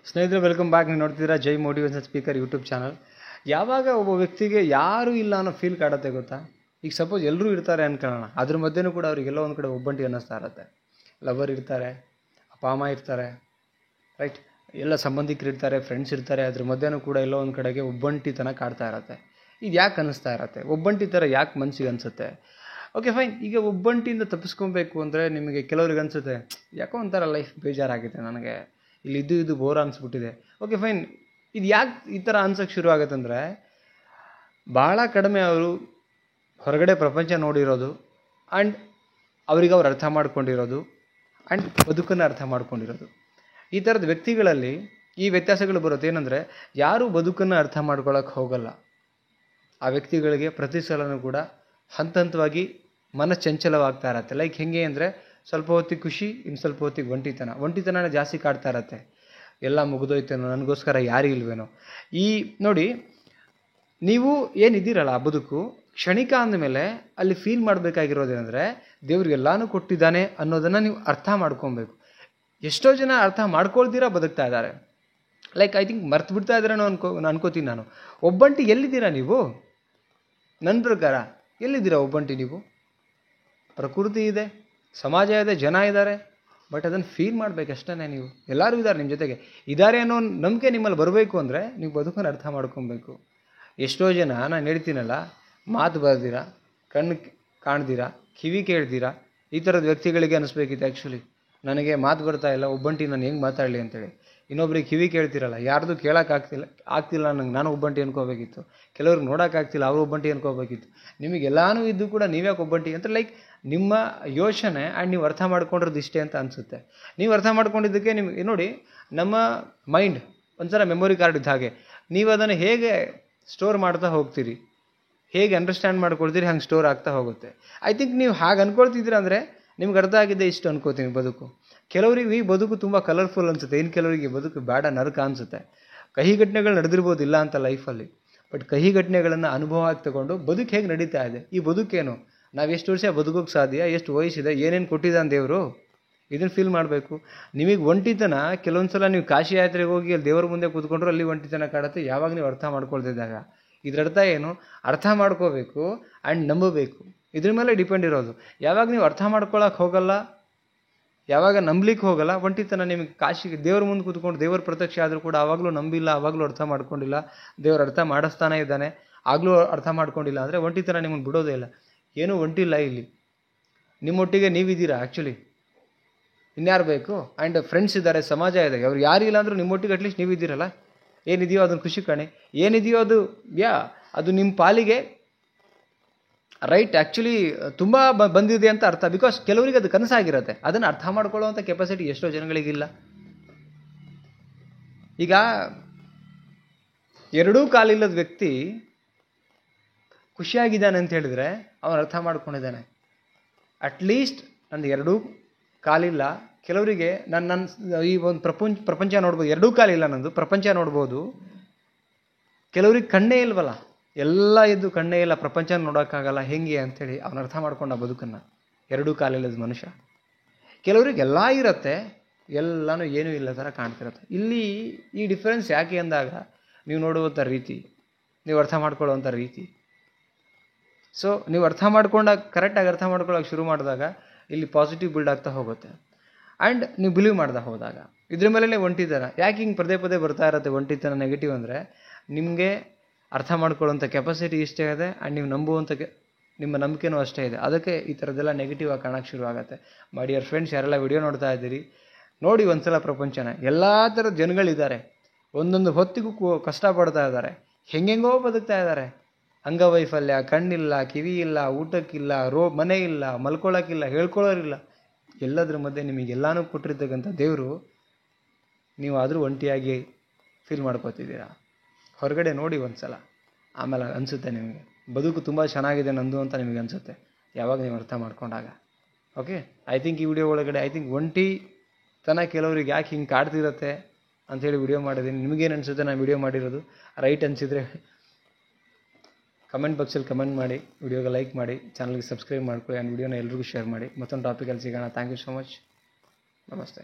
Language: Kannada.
ಸ್ನೇಹಿತರೆ, ವೆಲ್ಕಮ್ ಬ್ಯಾಕ್. ನೀವು ನೋಡ್ತಿದ್ದೀರಾ ಜೈ ಮೋಟಿವೇಶನ್ ಸ್ಪೀಕರ್ ಯೂಟ್ಯೂಬ್ ಚಾನಲ್. ಯಾವಾಗ ಒಬ್ಬ ವ್ಯಕ್ತಿಗೆ ಯಾರೂ ಇಲ್ಲ ಅನ್ನೋ ಫೀಲ್ ಕಾಡುತ್ತೆ ಗೊತ್ತಾ? ಈಗ ಸಪೋಸ್ ಎಲ್ಲರೂ ಇರ್ತಾರೆ ಅನ್ಕೊಳ್ಳೋಣ, ಅದ್ರ ಮಧ್ಯೆನೂ ಕೂಡ ಅವ್ರಿಗೆಲ್ಲೋ ಒಂದು ಕಡೆ ಒಬ್ಬಂಟಿ ಅನ್ನಿಸ್ತಾ ಇರುತ್ತೆ. ಲವರ್ ಇರ್ತಾರೆ, ಅಪ್ಪ ಅಮ್ಮ ಇರ್ತಾರೆ, ರೈಟ್, ಎಲ್ಲ ಸಂಬಂಧಿಕರು ಇರ್ತಾರೆ, ಫ್ರೆಂಡ್ಸ್ ಇರ್ತಾರೆ. ಅದ್ರ ಮಧ್ಯೆನೂ ಕೂಡ ಎಲ್ಲೋ ಒಂದು ಕಡೆಗೆ ಒಬ್ಬಂಟಿತನ ಕಾಡ್ತಾ ಇರುತ್ತೆ. ಇದು ಯಾಕೆ ಅನ್ನಿಸ್ತಾ ಇರುತ್ತೆ? ಒಬ್ಬಂಟಿ ಥರ ಯಾಕೆ ಮನಸ್ಸಿಗೆ ಅನಿಸುತ್ತೆ? Okay fine. ಈಗ ಒಬ್ಬಂಟಿಯಿಂದ ತಪ್ಪಿಸ್ಕೊಬೇಕು ಅಂದರೆ ನಿಮಗೆ ಕೆಲವ್ರಿಗೆ ಅನಿಸುತ್ತೆ, ಯಾಕೋ ಒಂಥರ ಲೈಫ್ ಬೇಜಾರಾಗಿದೆ, ನನಗೆ ಇಲ್ಲಿ ಇದು ಬೋರ್ ಅನಿಸ್ಬಿಟ್ಟಿದೆ. Okay fine. ಇದು ಯಾಕೆ ಈ ಥರ ಅನ್ಸೋಕ್ಕೆ ಶುರು ಆಗುತ್ತಂದರೆ, ಭಾಳ ಕಡಿಮೆ ಅವರು ಹೊರಗಡೆ ಪ್ರಪಂಚ ನೋಡಿರೋದು, ಆ್ಯಂಡ್ ಅವ್ರಿಗೆ ಅವ್ರು ಅರ್ಥ ಮಾಡ್ಕೊಂಡಿರೋದು, ಆ್ಯಂಡ್ ಬದುಕನ್ನು ಅರ್ಥ ಮಾಡ್ಕೊಂಡಿರೋದು. ಈ ಥರದ ವ್ಯಕ್ತಿಗಳಲ್ಲಿ ಈ ವ್ಯತ್ಯಾಸಗಳು ಬರುತ್ತೆ. ಏನಂದರೆ, ಯಾರೂ ಬದುಕನ್ನು ಅರ್ಥ ಮಾಡ್ಕೊಳ್ಳೋಕೆ ಹೋಗಲ್ಲ. ಆ ವ್ಯಕ್ತಿಗಳಿಗೆ ಪ್ರತಿ ಸಲನೂ ಕೂಡ ಹಂತವಾಗಿ ಮನಶ್ಚಂಚಲವಾಗ್ತಾ ಇರತ್ತೆ. ಲೈಕ್ ಹೆಂಗೆ ಅಂದರೆ, ಸ್ವಲ್ಪ ಹೊತ್ತಿಗೆ ಖುಷಿ, ಇನ್ನು ಸ್ವಲ್ಪ ಹೊತ್ತಿಗೆ ಒಂಟಿತನ ಜಾಸ್ತಿ ಕಾಡ್ತಾ ಇರತ್ತೆ. ಎಲ್ಲ ಮುಗಿದೋಯ್ತೇನೋ, ನನಗೋಸ್ಕರ ಯಾರೂ ಇಲ್ವೇನೋ. ಈ ನೋಡಿ, ನೀವು ಏನಿದ್ದೀರಲ್ಲ ಆ ಬದುಕು ಕ್ಷಣಿಕ ಅಂದಮೇಲೆ ಅಲ್ಲಿ ಫೀಲ್ ಮಾಡಬೇಕಾಗಿರೋದೇನೆಂದರೆ, ದೇವ್ರಿಗೆಲ್ಲಾನು ಕೊಟ್ಟಿದ್ದಾನೆ ಅನ್ನೋದನ್ನು ನೀವು ಅರ್ಥ ಮಾಡ್ಕೊಬೇಕು. ಎಷ್ಟೋ ಜನ ಅರ್ಥ ಮಾಡ್ಕೊಳ್ತೀರಾ ಬದುಕ್ತಾ ಇದ್ದಾರೆ. ಲೈಕ್ ಐ ಥಿಂಕ್ ಮರ್ತು ಬಿಡ್ತಾ ಇದ್ದಾರೇನೋ ಅನ್ಕೋತೀನಿ ನಾನು. ಒಬ್ಬಂಟಿ ಎಲ್ಲಿದ್ದೀರಾ ನೀವು? ನನ್ನ ಪ್ರಕಾರ ಎಲ್ಲಿದ್ದೀರಾ ಒಬ್ಬಂಟಿ ನೀವು? ಪ್ರಕೃತಿ ಇದೆ, ಸಮಾಜ ಇದೆ, ಜನ ಇದ್ದಾರೆ, ಬಟ್ ಅದನ್ನು ಫೀಲ್ ಮಾಡಬೇಕಷ್ಟೇ. ನೀವು ಎಲ್ಲರೂ ಇದ್ದಾರೆ ನಿಮ್ಮ ಜೊತೆಗೆ, ಇದ್ದಾರೆ ಅನ್ನೋ ನಂಬಿಕೆ ನಿಮ್ಮಲ್ಲಿ ಬರಬೇಕು ಅಂದರೆ ನೀವು ಬದುಕನ್ನು ಅರ್ಥ ಮಾಡ್ಕೊಬೇಕು. ಎಷ್ಟೋ ಜನ ನಾನು ಹೇಳ್ತೀನಲ್ಲ, ಮಾತು ಬರ್ದಿರಾ, ಕಣ್ಣು ಕಾಣ್ದಿರಾ, ಕಿವಿ ಕೇಳ್ದಿರಾ, ಈ ಥರದ ವ್ಯಕ್ತಿಗಳಿಗೆ ಅನಿಸ್ಬೇಕಿತ್ತು ಆ್ಯಕ್ಚುಲಿ, ನನಗೆ ಮಾತು ಬರ್ತಾ ಇಲ್ಲ, ಒಬ್ಬಂಟಿ ನಾನು ಹೆಂಗೆ ಮಾತಾಡಲಿ ಅಂತೇಳಿ. ಇನ್ನೊಬ್ರಿಗೆ ಕಿವಿ ಕೇಳ್ತಿರಲ್ಲ, ಯಾರ್ದು ಆಗ್ತಿಲ್ಲ ನಂಗೆ, ನಾನು ಒಬ್ಬಂಟಿ ಅನ್ಕೋಬೇಕಿತ್ತು. ಕೆಲವ್ರಿಗೆ ನೋಡೋಕ್ಕಾಗ್ತಿಲ್ಲ, ಅವರು ಒಬ್ಬಂಟಿ ಅನ್ಕೋಬೇಕಿತ್ತು. ನಿಮಗೆಲ್ಲಾನು ಇದ್ದು ಕೂಡ ನೀವ್ಯಾಕೆ ಒಬ್ಬಂಟಿ ಅಂತ, ಲೈಕ್ ನಿಮ್ಮ ಯೋಚನೆ ಆ್ಯಂಡ್ ನೀವು ಅರ್ಥ ಮಾಡ್ಕೊಂಡಿರೋದು ಇಷ್ಟೇ ಅಂತ ಅನಿಸುತ್ತೆ. ನೀವು ಅರ್ಥ ಮಾಡ್ಕೊಂಡಿದ್ದಕ್ಕೆ ನಿಮಗೆ ನೋಡಿ, ನಮ್ಮ ಮೈಂಡ್ ಒಂಥರ ಮೆಮೊರಿ ಕಾರ್ಡ್ ಇದ್ದ ಹಾಗೆ. ನೀವು ಅದನ್ನು ಹೇಗೆ ಸ್ಟೋರ್ ಮಾಡ್ತಾ ಹೋಗ್ತೀರಿ, ಹೇಗೆ ಅಂಡರ್ಸ್ಟ್ಯಾಂಡ್ ಮಾಡ್ಕೊಳ್ತೀರಿ, ಹಂಗೆ ಸ್ಟೋರ್ ಆಗ್ತಾ ಹೋಗುತ್ತೆ. ಐ ಥಿಂಕ್ ನೀವು ಹಾಗೆ ಅಂದ್ಕೊಳ್ತಿದ್ದೀರ ಅಂದರೆ ನಿಮ್ಗೆ ಅರ್ಥ ಆಗಿದ್ದೆ ಇಷ್ಟು ಅನ್ಕೋತೀನಿ ಬದುಕು. ಕೆಲವರಿಗೆ ಈ ಬದುಕು ತುಂಬ ಕಲರ್ಫುಲ್ ಅನಿಸುತ್ತೆ, ಇನ್ನು ಕೆಲವರಿಗೆ ಬದುಕು ಬೇಡ, ನರಕ ಅನಿಸುತ್ತೆ. ಕಹಿ ಘಟನೆಗಳು ನಡೆದಿರ್ಬೋದು, ಇಲ್ಲ ಅಂತ ಲೈಫಲ್ಲಿ, ಬಟ್ ಕಹಿ ಘಟನೆಗಳನ್ನು ಅನುಭವ ಆಗಿ ತಗೊಂಡು ಬದುಕು ಹೇಗೆ ನಡೀತಾ ಇದೆ, ಈ ಬದುಕೇನು, ನಾವು ಎಷ್ಟು ವರ್ಷ ಬದುಕೋಕ್ಕೆ ಸಾಧ್ಯ, ಎಷ್ಟು ವಯಸ್ಸಿದೆ, ಏನೇನು ಕೊಟ್ಟಿದ್ದಾನೆ ದೇವರು, ಇದನ್ನು ಫೀಲ್ ಮಾಡಬೇಕು. ನಿಮಗೆ ಒಂಟಿತನ ಕೆಲವೊಂದು ಸಲ ನೀವು ಕಾಶಿ ಯಾತ್ರೆಗೆ ಹೋಗಿ ಅಲ್ಲಿ ದೇವರ ಮುಂದೆ ಕೂತ್ಕೊಂಡ್ರು ಅಲ್ಲಿ ಒಂಟಿತನ ಕಾಡುತ್ತೆ, ಯಾವಾಗ ನೀವು ಅರ್ಥ ಮಾಡ್ಕೊಳ್ತಿದ್ದಾಗ. ಇದರ ಅರ್ಥ ಏನು? ಅರ್ಥ ಮಾಡ್ಕೋಬೇಕು ಆ್ಯಂಡ್ ನಂಬಬೇಕು. ಇದ್ರ ಮೇಲೆ ಡಿಪೆಂಡ್ ಇರೋದು. ಯಾವಾಗ ನೀವು ಅರ್ಥ ಮಾಡ್ಕೊಳಕ್ಕೆ ಹೋಗಲ್ಲ, ಯಾವಾಗ ನಂಬಲಿಕ್ಕೆ ಹೋಗಲ್ಲ, ಒಂಟಿತನ ನಿಮಗೆ ಕಾಶಿಗೆ ದೇವ್ರ ಮುಂದೆ ಕೂತ್ಕೊಂಡು ದೇವರ ಪ್ರತ್ಯಕ್ಷ ಆದರೂ ಕೂಡ ಆವಾಗಲೂ ನಂಬಿಲ್ಲ, ಆವಾಗಲೂ ಅರ್ಥ ಮಾಡ್ಕೊಂಡಿಲ್ಲ, ದೇವ್ರು ಅರ್ಥ ಮಾಡಿಸ್ತಾನೆ ಇದ್ದಾನೆ, ಆಗಲೂ ಅರ್ಥ ಮಾಡ್ಕೊಂಡಿಲ್ಲ ಅಂದರೆ ಒಂಟಿತನ ನಿಮ್ಮನ್ನು ಬಿಡೋದೇ ಇಲ್ಲ. ಏನೂ ಒಂಟಿಲ್ಲ ಇಲ್ಲಿ, ನಿಮ್ಮೊಟ್ಟಿಗೆ ನೀವಿದ್ದೀರಾ ಆ್ಯಕ್ಚುಲಿ, ಇನ್ಯಾರು ಬೇಕು? ಆ್ಯಂಡ್ ಫ್ರೆಂಡ್ಸ್ ಇದ್ದಾರೆ, ಸಮಾಜ ಇದೆ, ಅವ್ರು ಯಾರು ಇಲ್ಲ ಅಂದರೂ ನಿಮ್ಮೊಟ್ಟಿಗೆ ಅಟ್ಲೀಸ್ಟ್ ನೀವಿದ್ದೀರಲ್ಲ. ಏನಿದೆಯೋ ಅದನ್ನು ಖುಷಿ ಕಾಣಿ, ಏನಿದೆಯೋ ಅದು ಅದು ನಿಮ್ಮ ಪಾಲಿಗೆ ರೈಟ್. ಆ್ಯಕ್ಚುಲಿ ತುಂಬ ಬಂದಿದೆ ಅಂತ ಅರ್ಥ. ಬಿಕಾಸ್ ಕೆಲವರಿಗೆ ಅದು ಕನಸಾಗಿರುತ್ತೆ, ಅದನ್ನು ಅರ್ಥ ಮಾಡ್ಕೊಳ್ಳೋವಂಥ ಕೆಪಾಸಿಟಿ ಎಷ್ಟೋ ಜನಗಳಿಗಿಲ್ಲ. ಈಗ ಎರಡೂ ಕಾಲಿಲ್ಲದ ವ್ಯಕ್ತಿ ಖುಷಿಯಾಗಿದ್ದಾನೆ ಅಂತ ಹೇಳಿದರೆ ಅವನು ಅರ್ಥ ಮಾಡ್ಕೊಂಡಿದ್ದಾನೆ. ಅಟ್ಲೀಸ್ಟ್ ನಂದು ಎರಡೂ ಕಾಲಿಲ್ಲ. ಕೆಲವರಿಗೆ ನನ್ನ ಈ ಒಂದು ಪ್ರಪಂಚ ನೋಡ್ಬೋದು, ಎರಡೂ ಕಾಲಿಲ್ಲ ನಂದು, ಪ್ರಪಂಚ ನೋಡ್ಬೋದು. ಕೆಲವ್ರಿಗೆ ಕಣ್ಣೇ ಇಲ್ವಲ್ಲ, ಎಲ್ಲ ಇದ್ದು ಕಣ್ಣೇ ಇಲ್ಲ, ಪ್ರಪಂಚ ನೋಡೋಕ್ಕಾಗಲ್ಲ, ಹೆಂಗೆ ಅಂಥೇಳಿ ಅವನು ಅರ್ಥ ಮಾಡ್ಕೊಂಡ ಬದುಕನ್ನು, ಎರಡೂ ಕಾಲಿಲ್ಲದ ಮನುಷ್ಯ. ಕೆಲವ್ರಿಗೆ ಎಲ್ಲ ಇರುತ್ತೆ, ಎಲ್ಲನೂ ಏನೂ ಇಲ್ಲ ಥರ ಕಾಣ್ತಿರುತ್ತೆ. ಇಲ್ಲಿ ಈ ಡಿಫ್ರೆನ್ಸ್ ಯಾಕೆ ಅಂದಾಗ, ನೀವು ನೋಡುವಂಥ ರೀತಿ, ನೀವು ಅರ್ಥ ಮಾಡ್ಕೊಳ್ಳುವಂಥ ರೀತಿ. ಸೊ ನೀವು ಅರ್ಥ ಮಾಡ್ಕೊಂಡಾಗ, ಕರೆಕ್ಟಾಗಿ ಅರ್ಥ ಮಾಡ್ಕೊಳ್ಳೋಕೆ ಶುರು ಮಾಡಿದಾಗ ಇಲ್ಲಿ ಪಾಸಿಟಿವ್ ಬಿಲ್ಡ್ ಆಗ್ತಾ ಹೋಗುತ್ತೆ. ಆ್ಯಂಡ್ ನೀವು ಬಿಲೀವ್ ಮಾಡ್ತಾ ಹೋದಾಗ ಇದ್ರ ಮೇಲೆ ಒಂಟಿತನ ಯಾಕೆ ಹಿಂಗೆ ಪದೇ ಬರ್ತಾ ಇರುತ್ತೆ ಒಂಟಿತನ ನೆಗೆಟಿವ್ ಅಂದರೆ, ನಿಮಗೆ ಅರ್ಥ ಮಾಡ್ಕೊಳ್ಳೋಂಥ ಕೆಪಾಸಿಟಿ ಇಷ್ಟೇ ಇದೆ, ಆ್ಯಂಡ್ ನೀವು ನಂಬುವಂಥ ನಿಮ್ಮ ನಂಬಿಕೆನೂ ಅಷ್ಟೇ ಇದೆ. ಅದಕ್ಕೆ ಈ ಥರದ್ದೆಲ್ಲ ನೆಗೆಟಿವ್ ಆಗಿ ಕಾಣೋಕ್ಕೆ ಶುರು ಆಗುತ್ತೆ. ಮೈ ಡಿಯರ್ ಫ್ರೆಂಡ್ಸ್, ಯಾರೆಲ್ಲ ವಿಡಿಯೋ ನೋಡ್ತಾ ಇದ್ದೀರಿ, ನೋಡಿ ಒಂದ್ಸಲ ಪ್ರಪಂಚನ. ಎಲ್ಲ ಥರದ ಜನಗಳಿದ್ದಾರೆ, ಒಂದೊಂದು ಹೊತ್ತಿಗೂ ಕಷ್ಟಪಡ್ತಾ ಇದ್ದಾರೆ, ಹೆಂಗೆಂಗೋ ಬದುಕ್ತಾ ಇದ್ದಾರೆ. ಅಂಗವೈಫಲ್ಯ, ಕಣ್ಣಿಲ್ಲ, ಕಿವಿ ಇಲ್ಲ, ಊಟಕ್ಕಿಲ್ಲ, ಮನೆ ಇಲ್ಲ, ಮಲ್ಕೊಳ್ಳೋಕ್ಕಿಲ್ಲ, ಹೇಳ್ಕೊಳ್ಳೋರಿಲ್ಲ. ಎಲ್ಲದ್ರ ಮಧ್ಯೆ ನಿಮಗೆಲ್ಲಾನು ಕೊಟ್ಟಿರ್ತಕ್ಕಂಥ ದೇವರು, ನೀವು ಆದರೂ ಒಂಟಿಯಾಗಿ ಫೀಲ್ ಮಾಡ್ಕೋತಿದ್ದೀರಾ. ಹೊರಗಡೆ ನೋಡಿ ಒಂದು ಸಲ, ಆಮೇಲೆ ಅನಿಸುತ್ತೆ ನಿಮಗೆ ಬದುಕು ತುಂಬ ಚೆನ್ನಾಗಿದೆ ನಂದು ಅಂತ ನಿಮಗೆ ಅನಿಸುತ್ತೆ, ಯಾವಾಗ ನೀವು ಅರ್ಥ ಮಾಡ್ಕೊಂಡಾಗ. ಓಕೆ, ಐ ಥಿಂಕ್ ಈ ವಿಡಿಯೋ ಒಳಗಡೆ ಒಂಟಿತನ ಕೆಲವ್ರಿಗೆ ಯಾಕೆ ಹಿಂಗೆ ಕಾಡ್ತಿರುತ್ತೆ ಅಂಥೇಳಿ ವಿಡಿಯೋ ಮಾಡಿದ್ದೀನಿ. ನಿಮಗೇನು ಅನಿಸುತ್ತೆ ನಾನು ವಿಡಿಯೋ ಮಾಡಿರೋದು? ರೈಟ್ ಅನಿಸಿದರೆ ಕಮೆಂಟ್ ಬಾಕ್ಸಲ್ಲಿ ಕಮೆಂಟ್ ಮಾಡಿ, ವಿಡಿಯೋಗೆ ಲೈಕ್ ಮಾಡಿ, ಚಾನಲ್ಗೆ ಸಬ್ಸ್ಕ್ರೈಬ್ ಮಾಡ್ಕೊಳ್ಳಿ, ಆ್ಯಂಡ್ ವಿಡಿಯೋನ ಎಲ್ರಿಗೂ ಶೇರ್ ಮಾಡಿ. ಮತ್ತೊಂದು ಟಾಪಿಕಲ್ಲಿ ಸಿಗೋಣ. Thank you so much. ನಮಸ್ತೆ.